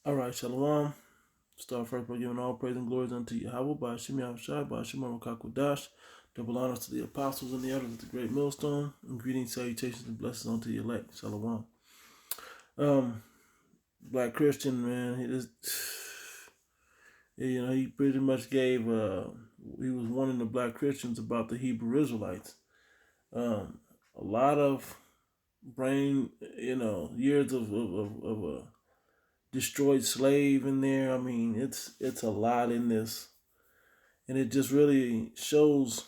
All right, Shalom. Start first by giving all praise and glory unto Yahweh, by Hashem Yahushai, by Hashem Kakudash. Double honors to the apostles and the elders of the great millstone. And greetings, salutations, and blessings unto the elect. Shalom. Um, Black Christian, man, he pretty much gave, he was warning the Black Christians about the Hebrew Israelites. A lot of brain, years of destroyed slave in there. I mean, it's a lot in this, and it just really shows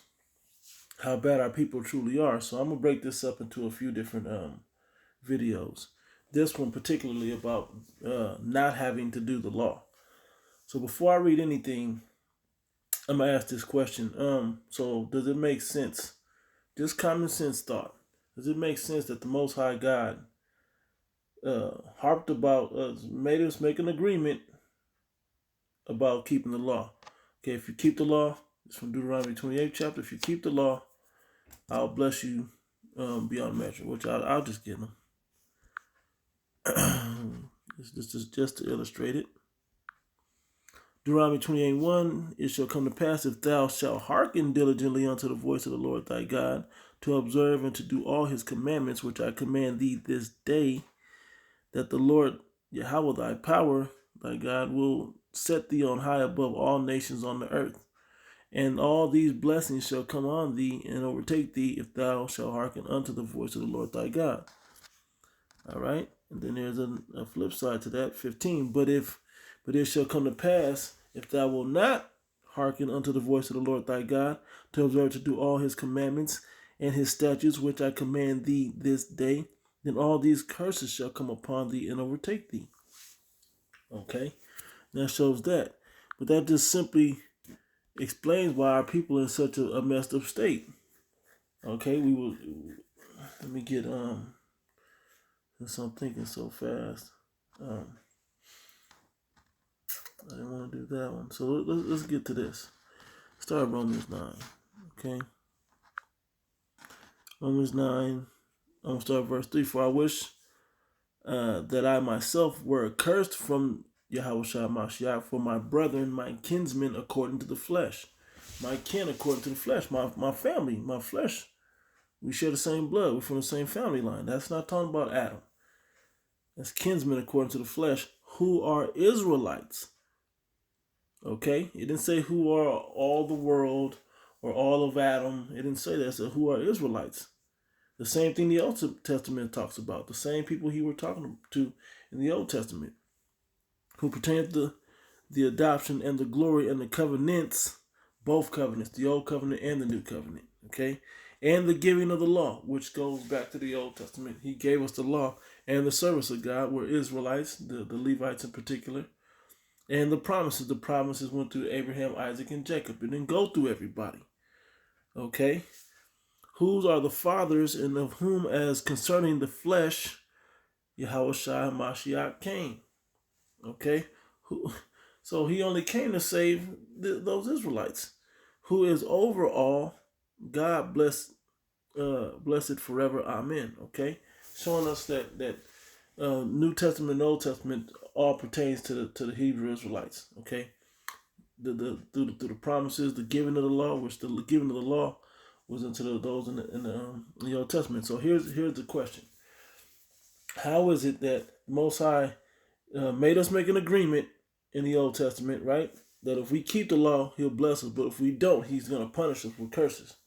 how bad our people truly are. So I'm gonna break this up into a few different videos. This one particularly about not having to do the law. So before I read anything, I'm gonna ask this question. So does it make sense? Just common sense thought. Does it make sense that the Most High God harped about made us make an agreement about keeping the law? Okay, if you keep the law, it's from Deuteronomy 28th chapter. If you keep the law, I'll bless you beyond measure, which I'll just give them. This is just to illustrate it. Deuteronomy 28:1, it shall come to pass if thou shalt hearken diligently unto the voice of the Lord thy God, to observe and to do all his commandments, which I command thee this day, that the Lord Yahweh thy power, thy God, will set thee on high above all nations on the earth. And all these blessings shall come on thee and overtake thee if thou shalt hearken unto the voice of the Lord thy God. All right. And then there's a flip side to that, 15. But it shall come to pass, if thou wilt not hearken unto the voice of the Lord thy God, to observe to do all his commandments and his statutes, which I command thee this day, then all these curses shall come upon thee and overtake thee. Okay. That shows that. But that just simply explains why our people are in such a messed up state. Okay, let me get since I'm thinking so fast. I didn't want to do that one. So let's get to this. Start Romans 9. Okay. Romans 9. I'm going to start verse 3. For I wish that I myself were accursed from Yahushua Mashiach for my brethren, my kinsmen according to the flesh. My kin according to the flesh. My family, my flesh. We share the same blood. We're from the same family line. That's not talking about Adam. That's kinsmen according to the flesh, who are Israelites. Okay? It didn't say who are all the world or all of Adam. It didn't say that. It said who are Israelites. The same thing the Old Testament talks about. The same people he were talking to in the Old Testament, who pertain to the adoption and the glory and the covenants, both covenants, the Old Covenant and the New Covenant. Okay? And the giving of the law, which goes back to the Old Testament. He gave us the law, and the service of God were Israelites, the Levites in particular. And the promises went through Abraham, Isaac, and Jacob. It didn't go through everybody. Okay? Whose are the fathers, and of whom, as concerning the flesh, Yahushua Mashiach came. Okay? So he only came to save those Israelites. Who is over all, God blessed forever. Amen. Okay? Showing us that New Testament and Old Testament all pertains to the Hebrew Israelites. Okay? Through the promises, the giving of the law, which the giving of the law was into those in the Old Testament. So here's the question: how is it that Most High made us make an agreement in the Old Testament, right? That if we keep the law, He'll bless us, but if we don't, He's going to punish us with curses.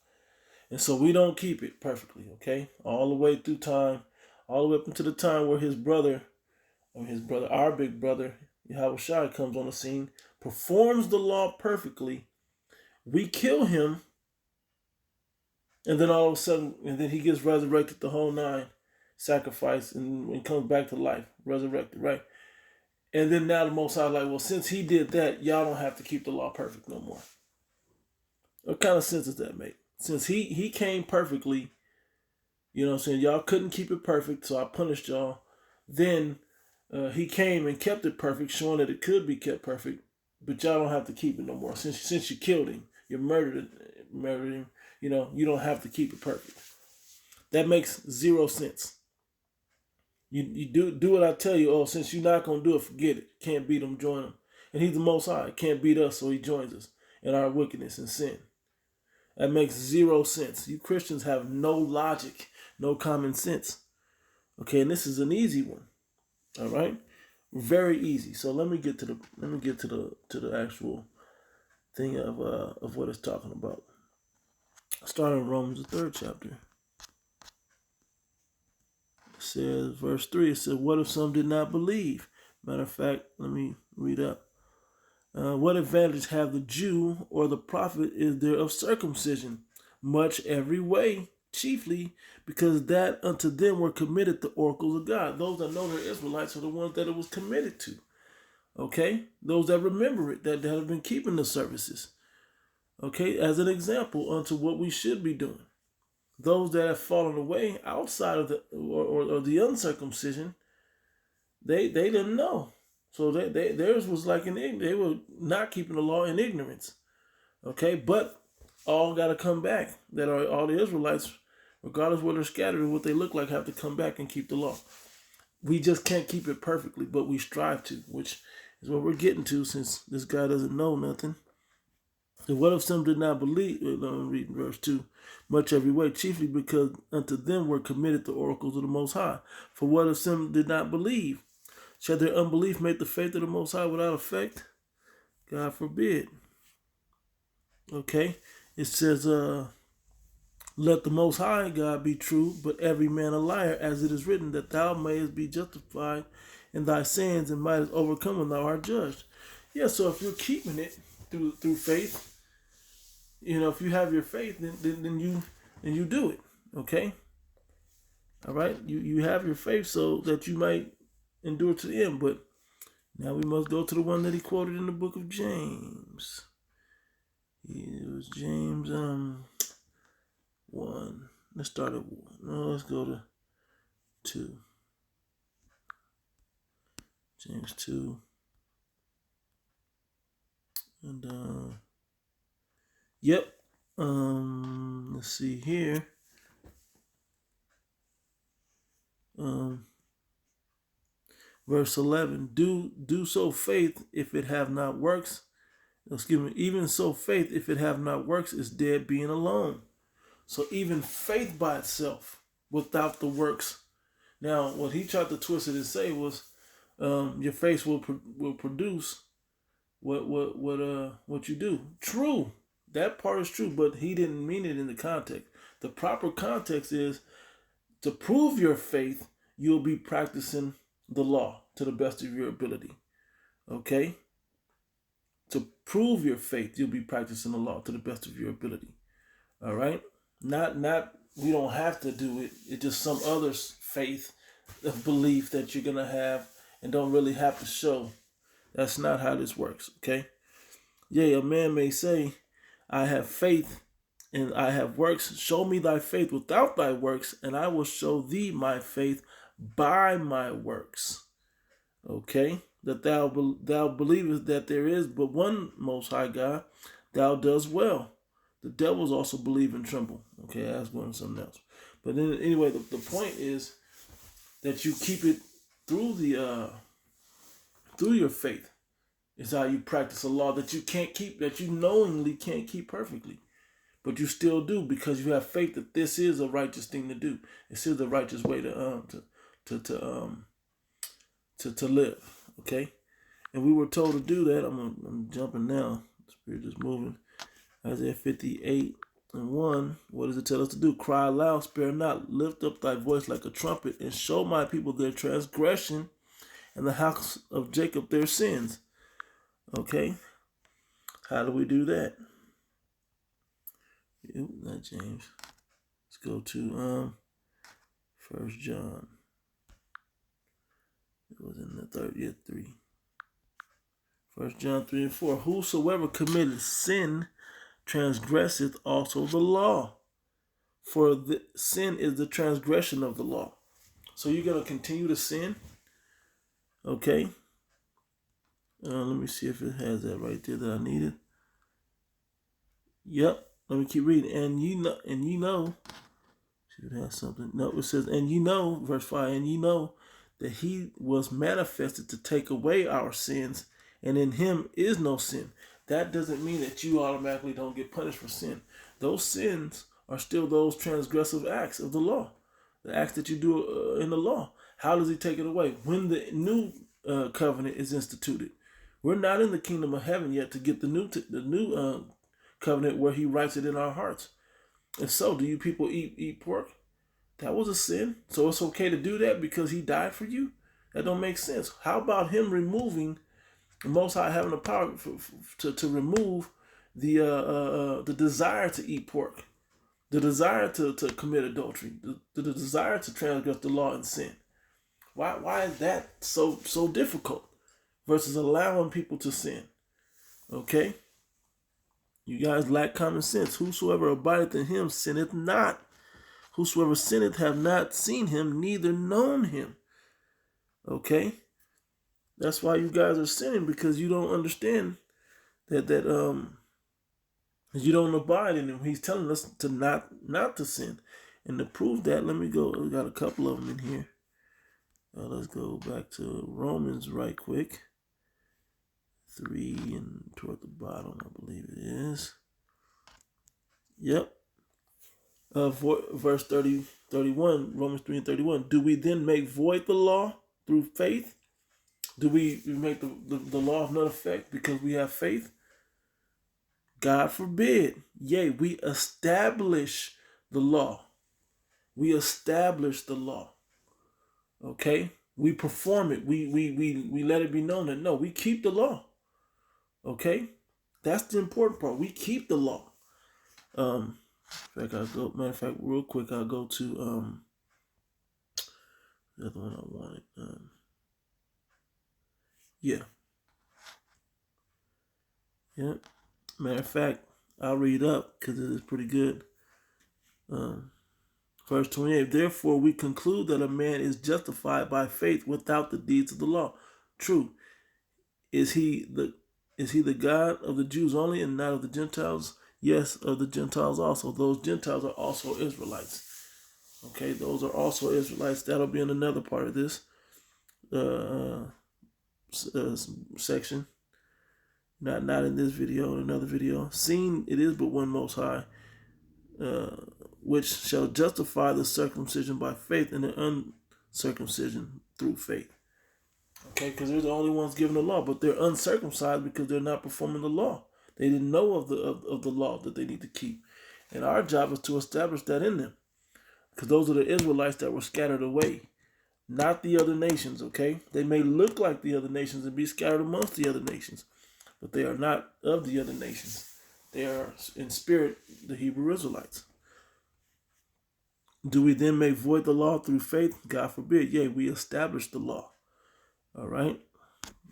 And so we don't keep it perfectly, okay? All the way through time, all the way up until the time where our big brother, Yahushua, comes on the scene, performs the law perfectly. We kill him, and then all of a sudden, he gets resurrected, the whole nine, sacrifice, and comes back to life, resurrected, right? And then now the Most High like, well, since he did that, y'all don't have to keep the law perfect no more. What kind of sense does that make? Since he came perfectly, you know what I'm saying, y'all couldn't keep it perfect, so I punished y'all. Then he came and kept it perfect, showing that it could be kept perfect, but y'all don't have to keep it no more. Since you killed him, you murdered him, you don't have to keep it perfect. That makes zero sense. You do what I tell you. Oh, since you're not gonna do it, forget it. Can't beat him, join him. And he's the Most High. Can't beat us, so he joins us in our wickedness and sin. That makes zero sense. You Christians have no logic, no common sense. Okay, and this is an easy one. All right, very easy. So let me get to the actual thing of what it's talking about. Starting in Romans the 3rd chapter. It says, verse 3, it says, what if some did not believe? Matter of fact, let me read up. What advantage have the Jew or the prophet is there of circumcision? Much every way, chiefly because that unto them were committed the oracles of God. Those that know they're Israelites are the ones that it was committed to. Okay? Those that remember it, that have been keeping the services. Okay? As an example unto what we should be doing. Those that have fallen away outside of the or the uncircumcision, they didn't know. So theirs was like they were not keeping the law in ignorance. Okay, but all got to come back. That are all the Israelites, regardless where they're scattered or what they look like, have to come back and keep the law. We just can't keep it perfectly, but we strive to, which is what we're getting to since this guy doesn't know nothing. So what if some did not believe? Let me read verse 2. Much every way, chiefly because unto them were committed the oracles of the Most High. For what if some did not believe? Shall their unbelief make the faith of the Most High without effect? God forbid. Okay, it says, let the Most High God be true, but every man a liar, as it is written, that thou mayest be justified in thy sins and mightest overcome when thou art judged. Yeah, so if you're keeping it through faith, if you have your faith, then you do it. Okay, all right. You have your faith so that you might endure to the end. But now we must go to the one that he quoted in the book of James. It was James 1. Let's start at 1. No, let's go to 2. James 2. And yep. Let's see here. Verse 11. Do so faith if it have not works. Excuse me. Even so faith if it have not works is dead being alone. So even faith by itself, without the works. Now, what he tried to twist it and say was, your faith will produce what you do. True, that part is true, but he didn't mean it in the context. The proper context is to prove your faith, you'll be practicing the law to the best of your ability. Okay? To prove your faith, you'll be practicing the law to the best of your ability. All right? Not we don't have to do it. It's just some other faith of belief that you're going to have and don't really have to show. That's not how this works, okay? Yea, a man may say, I have faith and I have works. Show me thy faith without thy works, and I will show thee my faith by my works. Okay? That thou believest that there is but one Most High God, thou dost well. The devils also believe and tremble. Okay, that's going to something else. But then anyway, the point is that you keep it through your faith. Is how you practice a law that you can't keep, that you knowingly can't keep perfectly, but you still do because you have faith that this is a righteous thing to do. This is the righteous way to live. Okay, and we were told to do that. I'm jumping now. The Spirit is moving. Isaiah 58:1. What does it tell us to do? Cry aloud, spare not, lift up thy voice like a trumpet, and show my people their transgression, and the house of Jacob their sins. Okay, how do we do that? Not James. Let's go to 1 John. It was in the 3. 1 John 3 and 4. Whosoever committed sin transgresseth also the law, for the sin is the transgression of the law. So you're going to continue to sin. Okay. Let me see if it has that right there that I needed. Yep. Let me keep reading. And ye know. See if it has something. No, it says, and ye know, verse 5, and ye know that he was manifested to take away our sins, and in him is no sin. That doesn't mean that you automatically don't get punished for sin. Those sins are still those transgressive acts of the law, the acts that you do in the law. How does he take it away? When the new covenant is instituted. We're not in the kingdom of heaven yet to get the new covenant where he writes it in our hearts. If so, do you people eat pork? That was a sin. So it's okay to do that because he died for you? That don't make sense. How about him removing, the Most High having the power to remove the desire to eat pork, the desire to commit adultery, the desire to transgress the law and sin? Why is that so difficult versus allowing people to sin? Okay? You guys lack common sense. Whosoever abideth in him sinneth not. Whosoever sinneth have not seen him, neither known him. Okay? That's why you guys are sinning, because you don't understand that you don't abide in him. He's telling us to not to sin. And to prove that, let me go. We got a couple of them in here. Let's go back to Romans right quick. 3 and toward the bottom, I believe it is. Yep. Verse 31, Romans 3 and 31. Do we then make void the law through faith? Do we make the law of none effect because we have faith? God forbid. Yea, we establish the law. We establish the law. Okay? We perform it. We let it be known that no, we keep the law. Okay? That's the important part. We keep the law. Matter of fact, real quick, I'll go to the other one I wanted. Yeah. Matter of fact, I'll read up because it is pretty good. Verse 28. Therefore, we conclude that a man is justified by faith without the deeds of the law. True. Is he the God of the Jews only and not of the Gentiles? Yes, of the Gentiles also. Those Gentiles are also Israelites. Okay, those are also Israelites. That'll be in another part of this section. Not in this video, in another video. Seeing it is but one Most High, which shall justify the circumcision by faith and the uncircumcision through faith. Okay, because they're the only ones given the law, but they're uncircumcised because they're not performing the law. They didn't know of the law that they need to keep. And our job is to establish that in them. Because those are the Israelites that were scattered away, not the other nations, okay? They may look like the other nations and be scattered amongst the other nations, but they are not of the other nations. They are in spirit the Hebrew Israelites. Do we then make void the law through faith? God forbid. Yea, we establish the law. All right.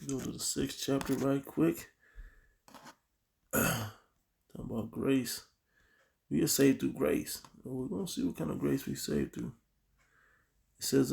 Go to the 6th chapter right quick. Talking about grace. We are saved through grace. We're going to see what kind of grace we saved through. It says,